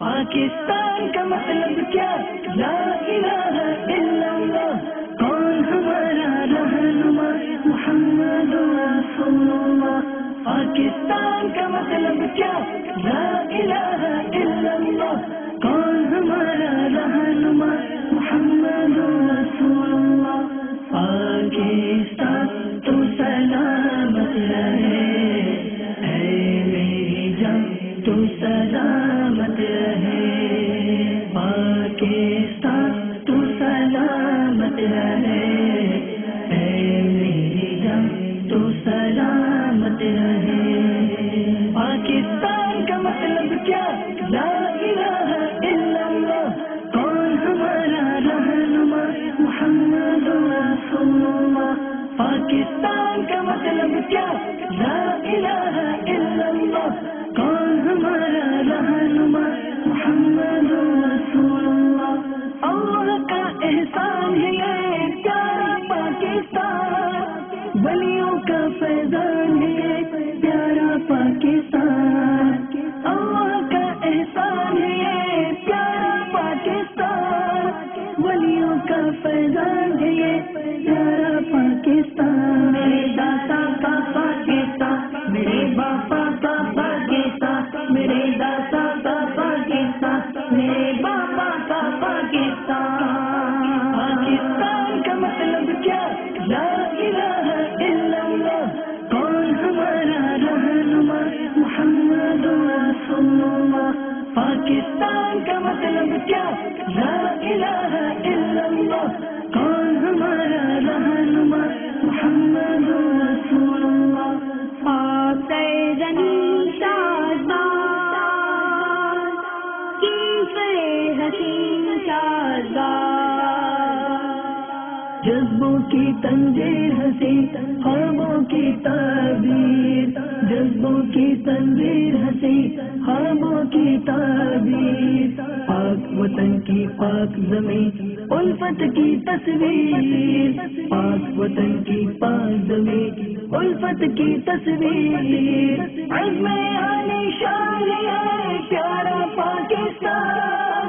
پاکستان کا مطلب کیا؟ لا الہ الا اللہ. کون ہمارا رہنما؟ محمد رسول اللہ. پاکستان کا مطلب کیا؟ لا الہ الا اللہ. کون ہمارا رہنما؟ محمد رسول اللہ. پاکستان تو سلامت رہے، اے میری جان تو سلامت رہے. پاکستان تو سلامت رہے، اے میری جان تو سلامت رہے. پاکستان کا مطلب کیا؟ لا الہ الا اللہ. کون ہمارا رہنما؟ محمد رسول اللہ. پاکستان کا مطلب کیا؟ لا الہ الا اللہ. کون ہمارا رہنما؟ محمد رسول اللہ. اللہ کا احسان ہے یہ پیارا پاکستان، ولیوں کا فیضان ہے یہ پیارا پاکستان. اللہ کا احسان ہے یہ پیارا پاکستان، ولیوں کا فیضان ہے یہ پیارا پاکستان. میرے داتا کا پاکستان، میرے باپا کا پاکستان، میرے داتا کا پاکستان، میرے باپا کا پاکستان. پاکستان کا مطلب کیا؟ لا الہ الا اللہ. کون ہمارا رہنما؟ محمد رسول اللہ. پاکستان کا مطلب کیا؟ لا الہ الا اللہ. کون ہمارا رہنما؟ محمد رسول اللہ. جذبوں کی تنظیر ہنسی، خوابوں کی تعبیر. جذبوں کی تنظیر ہنسی، خوابوں کی تعبیر. پاک وطن کی پاک زمین، الفت کی تصویر. پاک وطن کی پاک زمین، الفت کی تصویر. عزم عالی شان ہے پیارا پاکستان،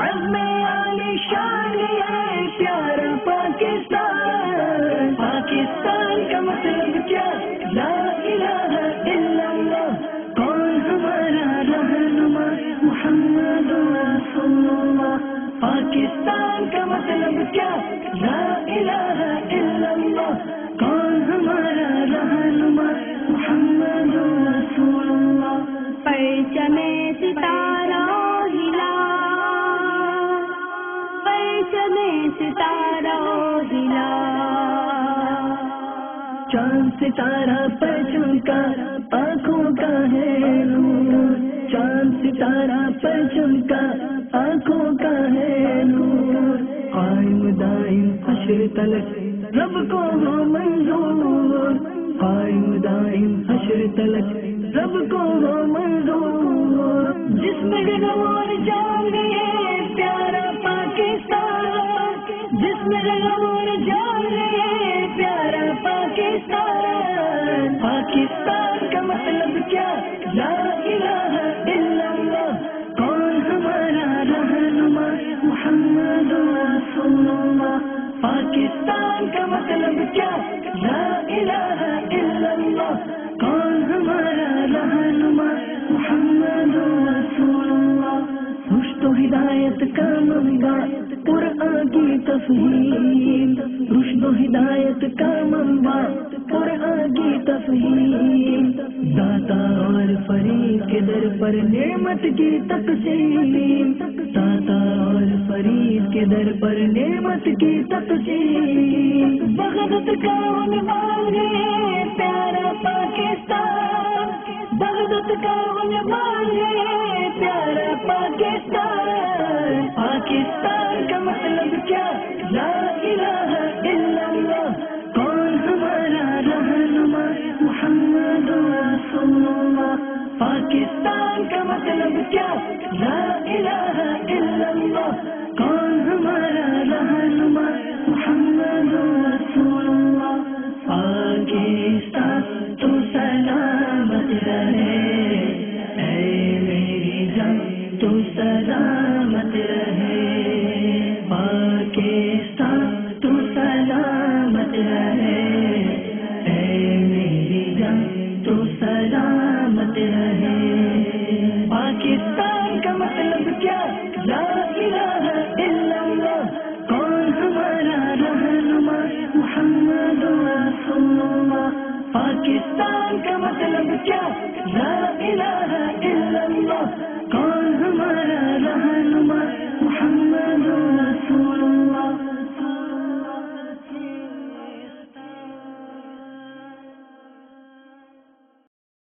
عزم عالی شان ہے پیارا پاکستان. پاکستان کا مطلب کیا؟ لا الہ الا اللہ. کون ہمارا رہنما؟ محمد رسول اللہ. پاکستان کا مطلب کیا؟ لا الہ الا اللہ. کون ہمارا رہنما؟ محمد رسول اللہ. پرچم ستارہ ہلا، پرچم ستارہ ہلا. چاند ستارہ پر چمکا، آنکھوں کا ہے نور. چاند ستارہ پر چمکا، آنکھوں کا ہے نور. قائم دائم حشر تلک رب کو ہو منظور. قائم دائم حشر تلک رب کو ہو منظور. جس میں غور جان ہے پیارا پاکستان، جس میں غور جان ہے پیارا پاکستان. پاکستان کا مطلب کیا؟ لا الہ الا اللہ. کون ہمارا رہنما؟ محمد رسول اللہ. پاکستان کا مطلب کیا؟ لا الہ الا اللہ. کون ہمارا رہنما؟ محمد رسول اللہ. رشد و ہدایت کا منبع، قرآن کی تفہیم. رشد و ہدایت کا منبع، قرآن کی تفہیم. داتا اور فرید کے در پر نعمت کی تقسیم. داتا اور فرید کے در پر نعمت کی تقسیم. بغداد کا عنوان ہے پیارا پاکستان، بغداد کا عنوان ہے پیارا پاکستان. پاکستان کا مطلب کیا؟ لا الہ الا اللہ. کون ہمارا رہنما؟ محمد رسول اللہ. پاکستان کا مطلب کیا؟ لا الہ الا اللہ. کون ہمارا رہنما؟ محمد رسول اللہ. پاکستان تو سلامت رہے، اے میری جان تو سلامت رہے، پاکستان تو سلامت رہے، اے میری جان تو سلامت رہے۔ پاکستان کا مطلب کیا؟ لا الہ الا اللہ، کون ہمارا رہنما؟ محمد رسول اللہ۔ پاکستان کا مطلب کیا؟